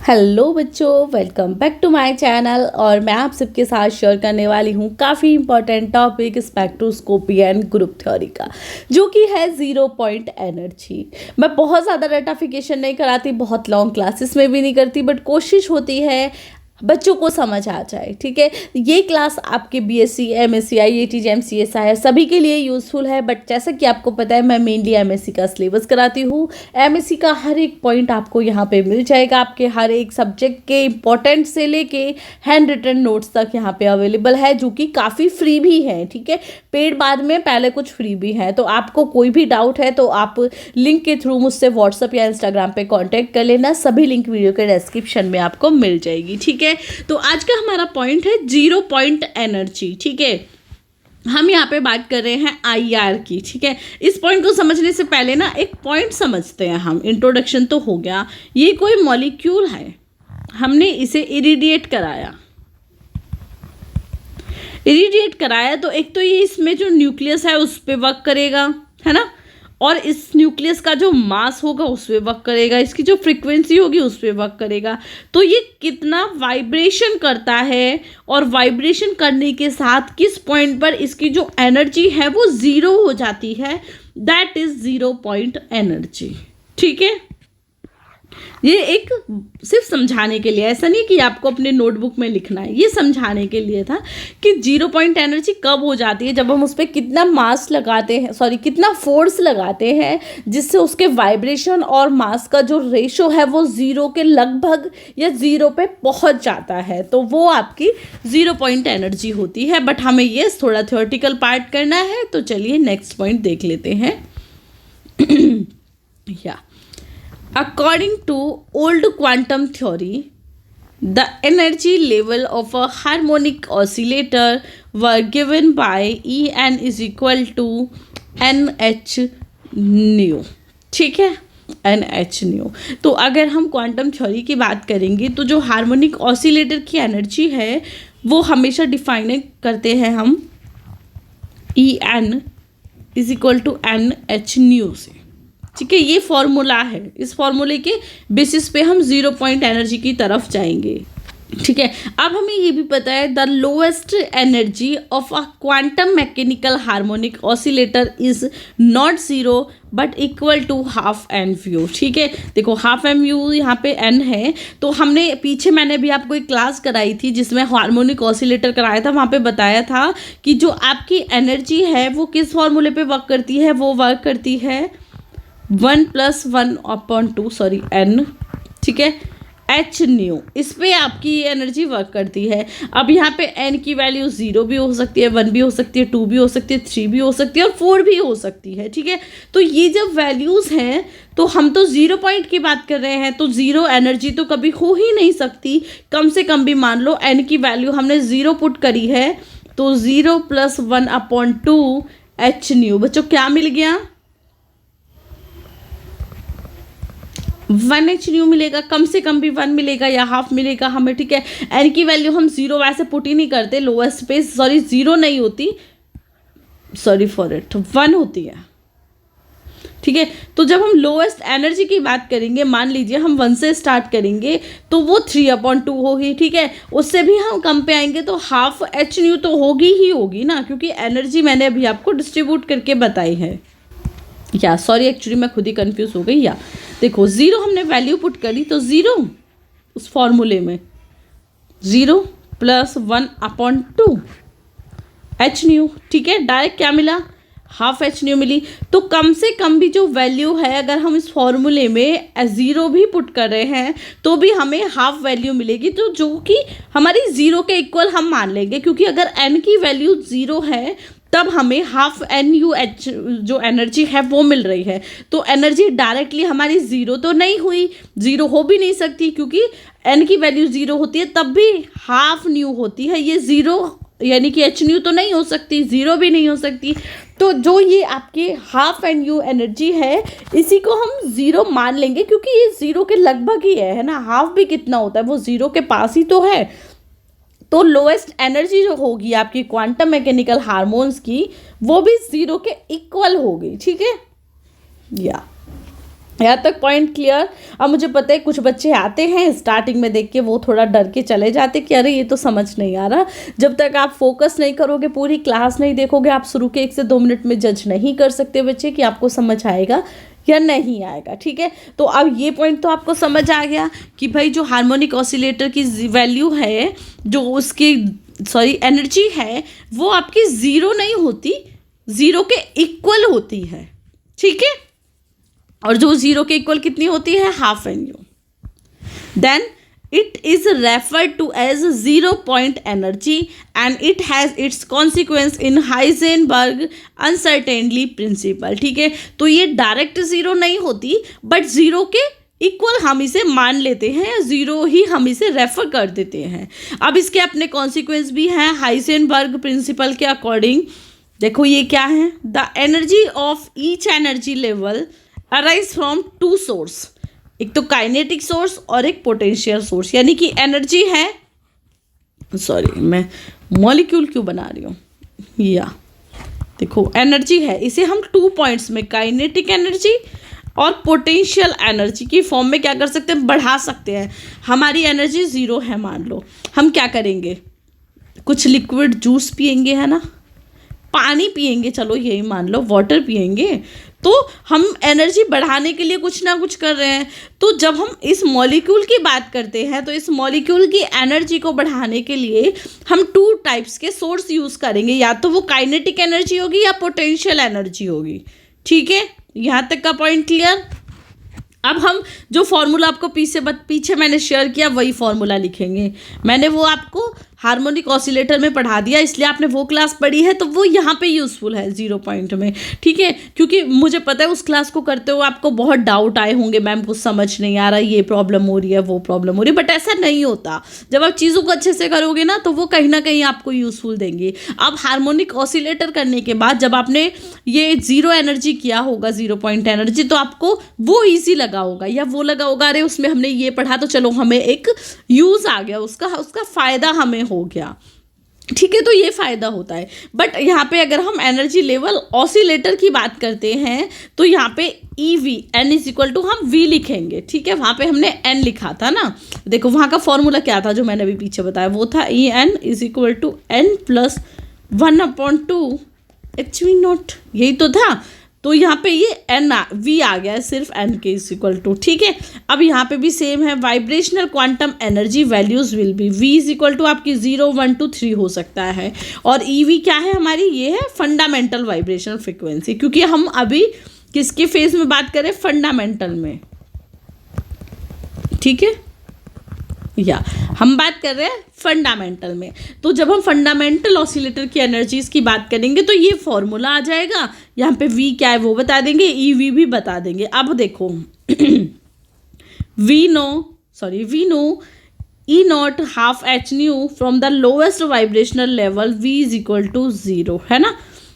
Hello बच्चों, welcome back to my channel. और मैं आप सबके साथ शेयर करने वाली हूँ काफ़ी important topic spectroscopy and group theory का, जो कि है जीरो पॉइंट एनर्जी। मैं बहुत ज़्यादा रेटाफिकेशन नहीं कराती, बहुत लॉन्ग क्लासेस में भी नहीं करती, बट कोशिश होती है बच्चों को समझ आ जाए। ठीक है, ये क्लास आपके BSc, MSc, IIT, JM, CSI सभी के लिए यूज़फुल है। बट जैसा कि आपको पता है, मैं मेनली एमएससी का सिलेबस कराती हूँ। एमएससी का हर एक पॉइंट आपको यहाँ पे मिल जाएगा। आपके हर एक सब्जेक्ट के इंपॉर्टेंट से लेके हैंड रिटन नोट्स तक यहाँ पे अवेलेबल है, जो कि काफ़ी फ्री भी है। ठीक है, पेड बाद में, पहले कुछ फ्री भी है। तो आपको कोई भी डाउट है तो आप लिंक के थ्रू मुझसे व्हाट्सअप या इंस्टाग्राम पे कांटेक्ट कर लेना। सभी लिंक वीडियो के डिस्क्रिप्शन में आपको मिल जाएगी। ठीक है, तो आज का हमारा पॉइंट है जीरो पॉइंट एनर्जी। ठीक है, हम यहाँ पे बात कर रहे हैं आईआर की। ठीक है, इस पॉइंट को समझने से पहले ना एक पॉइंट समझते हैं हम। इंट्रोडक्शन तो हो गया। ये कोई मॉलिक्यूल है, हमने इसे इरिडिएट कराया। इरिडिएट कराया तो एक तो ये इसमें जो न्यूक्लियस है उस पर वर्क करेगा, है ना, और इस न्यूक्लियस का जो मास होगा उस पर वर्क करेगा, इसकी जो फ्रीक्वेंसी होगी उस पर वर्क करेगा। तो ये कितना वाइब्रेशन करता है, और वाइब्रेशन करने के साथ किस पॉइंट पर इसकी जो एनर्जी है वो ज़ीरो हो जाती है, that is zero point energy. ठीक है, ये एक सिर्फ समझाने के लिए, ऐसा नहीं कि आपको अपने नोटबुक में लिखना है, ये समझाने के लिए था कि जीरो पॉइंट एनर्जी कब हो जाती है, जब हम उस पर कितना मास लगाते हैं, कितना फोर्स लगाते हैं, जिससे उसके वाइब्रेशन और मास का जो रेशो है वो ज़ीरो के लगभग या ज़ीरो पे पहुंच जाता है, तो वो आपकी जीरो पॉइंट एनर्जी होती है। बट हमें ये थोड़ा थ्योरेटिकल पार्ट करना है, तो चलिए नेक्स्ट पॉइंट देख लेते हैं। या According to old quantum theory, the energy level of a harmonic oscillator were given by En is equal to nh nu। ठीक है, nh nu। तो अगर हम क्वांटम थ्योरी की बात करेंगे तो जो हार्मोनिक ऑसिलेटर की एनर्जी है वो हमेशा डिफाइन करते हैं हम En is equal to nh nu से। ठीक है, ये फॉर्मूला है। इस फॉर्मूले के बेसिस पे हम जीरो पॉइंट एनर्जी की तरफ जाएंगे। ठीक है, अब हमें ये भी पता है the lowest energy of a quantum mechanical harmonic oscillator is not zero but equal to half n nu. ठीक है, देखो हाफ एम यू यहाँ पे एन है, तो हमने पीछे मैंने भी आपको एक क्लास कराई थी जिसमें हार्मोनिक ऑसिलेटर कराया था। वहाँ पे बताया था कि जो आपकी एनर्जी है वो किस फॉर्मूले पे वर्क करती है, वो वर्क करती है 1+1/2 n। ठीक है, एच न्यू, इस पे आपकी ये एनर्जी वर्क करती है। अब यहाँ पे n की वैल्यू 0 भी हो सकती है, 1 भी हो सकती है, 2 भी हो सकती है, 3 भी हो सकती है और 4 भी हो सकती है। ठीक है, तो ये जब वैल्यूज़ हैं तो हम तो जीरो पॉइंट की बात कर रहे हैं, तो ज़ीरो एनर्जी तो कभी हो ही नहीं सकती। कम से कम भी मान लो n की वैल्यू हमने 0 पुट करी है, तो 0+1/2 एच न्यू। बच्चों क्या मिल गया, 1 एच न्यू मिलेगा, कम से कम भी 1 मिलेगा या हाफ मिलेगा हमें। ठीक है, एन की वैल्यू हम 0 वैसे पुट ही नहीं करते, लोएस्ट पे 0 नहीं होती, सॉरी फॉर इट, 1 होती है। ठीक है, तो जब हम लोएस्ट एनर्जी की बात करेंगे, मान लीजिए हम 1 से स्टार्ट करेंगे तो वो 3/2 होगी। ठीक है, उससे भी हम कम पे आएंगे तो हाफ एच न्यू तो होगी ही होगी ना, क्योंकि एनर्जी मैंने अभी आपको डिस्ट्रीब्यूट करके बताई है। या सॉरी, एक्चुअली मैं खुद ही कंफ्यूज हो गई। या देखो 0 हमने वैल्यू पुट करी तो 0 उस फॉर्मूले में 0+1/2 एच न्यू। ठीक है, डायरेक्ट क्या मिला, हाफ एच न्यू मिली। तो कम से कम भी जो वैल्यू है, अगर हम इस फॉर्मूले में 0 भी पुट कर रहे हैं तो भी हमें हाफ वैल्यू मिलेगी, तो जो कि हमारी 0 के इक्वल हम मान लेंगे, क्योंकि अगर n की वैल्यू 0 है तब हमें हाफ एन यू एच जो एनर्जी है वो मिल रही है। तो एनर्जी डायरेक्टली हमारी 0 तो नहीं हुई, 0 हो भी नहीं सकती, क्योंकि n की वैल्यू 0 होती है तब भी हाफ न्यू होती है। ये 0 यानी कि एच न्यू तो नहीं हो सकती, 0 भी नहीं हो सकती। तो जो ये आपके हाफ एन यू एनर्जी है, इसी को हम 0 मान लेंगे, क्योंकि ये 0 के लगभग ही है ना। हाफ भी कितना होता है, वो 0 के पास ही तो है। तो लोएस्ट एनर्जी जो होगी आपकी क्वांटम मैकेनिकल हार्मोन्स की, वो भी 0 के इक्वल होगी। ठीक है, या यहाँ तक पॉइंट क्लियर। अब मुझे पता है कुछ बच्चे आते हैं स्टार्टिंग में देख के वो थोड़ा डर के चले जाते कि अरे ये तो समझ नहीं आ रहा। जब तक आप फोकस नहीं करोगे, पूरी क्लास नहीं देखोगे, आप शुरू के 1 से 2 मिनट में जज नहीं कर सकते बच्चे कि आपको समझ आएगा या नहीं आएगा। ठीक है, तो अब ये पॉइंट तो आपको समझ आ गया कि भाई जो हार्मोनिक ऑसिलेटर की वैल्यू है, जो उसकी एनर्जी है, वो आपकी ज़ीरो नहीं होती, ज़ीरो के इक्वल होती है। ठीक है, और जो ज़ीरो के इक्वल कितनी होती है, half n nu. Then it is referred to as zero point energy and it has its consequence in Heisenberg uncertainty principle। ठीक है, तो ये डायरेक्ट ज़ीरो नहीं होती बट ज़ीरो के इक्वल हम इसे मान लेते हैं, ज़ीरो ही हम इसे रेफर कर देते हैं। अब इसके अपने कॉन्सिक्वेंस भी हैं हाइजेनबर्ग प्रिंसिपल के अकॉर्डिंग। देखो ये क्या है, the energy of each energy level arise from 2 source, एक तो काइनेटिक सोर्स और एक पोटेंशियल सोर्स। यानी कि एनर्जी है, सॉरी मैं मॉलिक्यूल क्यों बना रही हूँ, या देखो एनर्जी है, इसे हम 2 पॉइंट्स में काइनेटिक एनर्जी और पोटेंशियल एनर्जी की फॉर्म में क्या कर सकते हैं, बढ़ा सकते हैं। हमारी एनर्जी 0 है मान लो, हम क्या करेंगे, कुछ लिक्विड जूस पियेंगे, है ना, पानी पियेंगे, चलो यही मान लो वाटर पियेंगे, तो हम एनर्जी बढ़ाने के लिए कुछ ना कुछ कर रहे हैं। तो जब हम इस मॉलिक्यूल की बात करते हैं तो इस मॉलिक्यूल की एनर्जी को बढ़ाने के लिए हम 2 टाइप्स के सोर्स यूज़ करेंगे, या तो वो काइनेटिक एनर्जी होगी या पोटेंशियल एनर्जी होगी। ठीक है, यहाँ तक का पॉइंट क्लियर। अब हम जो फॉर्मूला आपको पीछे मैंने शेयर किया वही फॉर्मूला लिखेंगे। मैंने वो आपको हार्मोनिक ऑसिलेटर में पढ़ा दिया, इसलिए आपने वो क्लास पढ़ी है तो वो यहाँ पे यूज़फुल है 0 पॉइंट में। ठीक है, क्योंकि मुझे पता है उस क्लास को करते हुए आपको बहुत डाउट आए होंगे, मैम कुछ समझ नहीं आ रहा, ये प्रॉब्लम हो रही है, वो प्रॉब्लम हो रही है, बट ऐसा नहीं होता। जब आप चीज़ों को अच्छे से करोगे ना तो वो कहीं ना कहीं आपको यूज़फुल देंगे। अब हार्मोनिक ऑसिलेटर करने के बाद जब आपने ये 0 एनर्जी किया होगा, 0 पॉइंट एनर्जी, तो आपको वो ईजी लगा होगा या वो लगा होगा अरे उसमें हमने ये पढ़ा तो चलो हमें एक यूज़ आ गया, उसका फ़ायदा हमें हो गया। ठीक है, तो ये फ़ायदा होता है। बट यहाँ पे अगर हम एनर्जी लेवल ऑसिलेटर की बात करते हैं तो यहाँ पे E v n is equal to हम वी लिखेंगे। ठीक है, वहाँ पे हमने एन लिखा था ना, देखो वहाँ का फॉर्मूला क्या था जो मैंने अभी पीछे बताया, वो था E n is equal to n plus 1/2 h v nought, यही तो था। तो यहाँ पे ये एन वी आ गया है सिर्फ एन के इज इक्वल टू। ठीक है, अब यहाँ पे भी सेम है, vibrational quantum energy values will be v is equal to आपकी 0, 1, 2, 3 हो सकता है। और ई वी क्या है हमारी, ये है फंडामेंटल वाइब्रेशनल फ्रिक्वेंसी, क्योंकि हम अभी किसके फेज में बात करें, फंडामेंटल में। ठीक है, या हम बात कर रहे हैं फंडामेंटल में। तो जब हम फंडामेंटल ऑसिलेटर की एनर्जीज की बात करेंगे तो ये फॉर्मूला आ जाएगा, यहाँ पे वी क्या है वो बता देंगे, ई वी भी बता देंगे। अब देखो we know E nought half h nu from the lowest vibrational level v is equal to 0, है ना,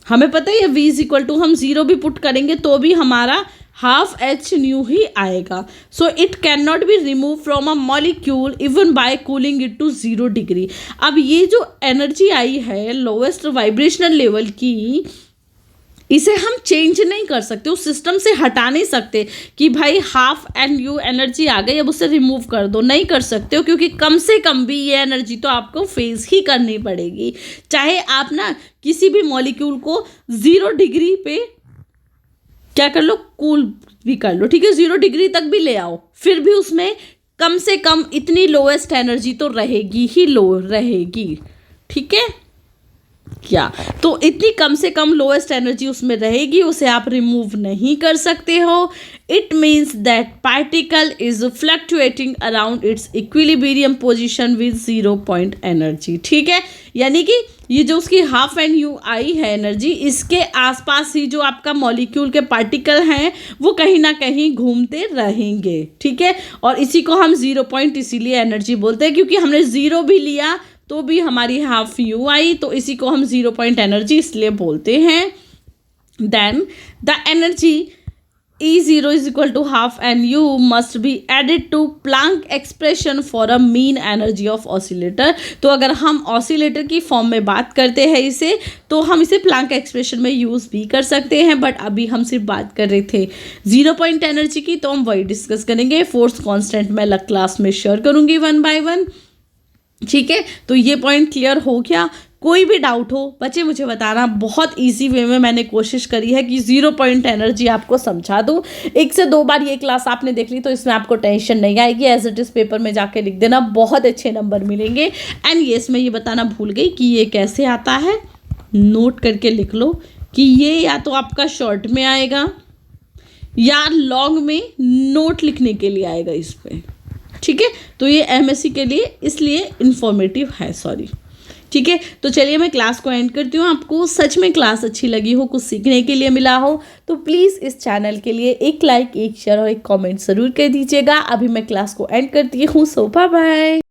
हमें पता है ये वी इज इक्वल टू हम 0 भी पुट करेंगे तो भी हमारा हाफ एच न्यू ही आएगा। So it can not be remove from a molecule even by cooling it to 0 degree. अब ये जो एनर्जी आई है लोवेस्ट वाइब्रेशनल लेवल की, इसे हम चेंज नहीं कर सकते, उस सिस्टम से हटा नहीं सकते कि भाई हाफ एन यू एनर्जी आ गई अब उसे रिमूव कर दो, नहीं कर सकते हो, क्योंकि कम से कम भी ये एनर्जी तो आपको फेस ही करनी पड़ेगी। चाहे आप ना किसी भी मॉलिक्यूल को 0 डिग्री पे क्या कर लो, कूल भी कर लो, ठीक है, 0 डिग्री तक भी ले आओ, फिर भी उसमें कम से कम इतनी लोएस्ट एनर्जी तो रहेगी ही, लो रहेगी। ठीक है, क्या तो इतनी कम से कम लोएस्ट एनर्जी उसमें रहेगी, उसे आप रिमूव नहीं कर सकते हो। It means that particle is fluctuating around its equilibrium position with 0 point energy. ठीक है, यानी कि ये जो उसकी हाफ एन यू आई है एनर्जी, इसके आसपास ही जो आपका मॉलिक्यूल के पार्टिकल हैं वो कहीं ना कहीं घूमते रहेंगे। ठीक है, और इसी को हम 0 पॉइंट इसीलिए एनर्जी बोलते हैं क्योंकि हमने 0 भी लिया तो भी हमारी हाफ यू आई, तो इसी को हम 0 पॉइंट एनर्जी इसलिए बोलते हैं। Then the energy E0 is equal to half and U must be added to Planck expression for a mean energy of oscillator। तो अगर हम ऑसिलेटर की फॉर्म में बात करते हैं इसे, तो हम इसे प्लांक एक्सप्रेशन में यूज़ भी कर सकते हैं, बट अभी हम सिर्फ बात कर रहे थे 0 पॉइंट एनर्जी की, तो हम वही डिस्कस करेंगे। फोर्स कांस्टेंट मैं अलग क्लास में शेयर करूँगी 1 by 1। ठीक है, तो ये पॉइंट क्लियर हो गया। कोई भी डाउट हो बच्चे मुझे बताना, बहुत इजी वे में मैंने कोशिश करी है कि 0 पॉइंट एनर्जी आपको समझा दूँ। 1 से 2 बार ये क्लास आपने देख ली तो इसमें आपको टेंशन नहीं आएगी। एज इट इज़ पेपर में जाके लिख देना, बहुत अच्छे नंबर मिलेंगे। एंड येस, मैं ये बताना भूल गई कि ये कैसे आता है, नोट करके लिख लो कि ये या तो आपका शॉर्ट में आएगा या लॉन्ग में नोट लिखने के लिए आएगा इस पर। ठीक है, तो ये एमएससी के लिए इसलिए इंफॉर्मेटिव है, सॉरी। ठीक है, तो चलिए मैं क्लास को एंड करती हूँ। आपको सच में क्लास अच्छी लगी हो, कुछ सीखने के लिए मिला हो, तो प्लीज़ इस चैनल के लिए एक लाइक, एक शेयर और एक कमेंट ज़रूर कर दीजिएगा। अभी मैं क्लास को एंड करती हूँ। सो बाय बाय।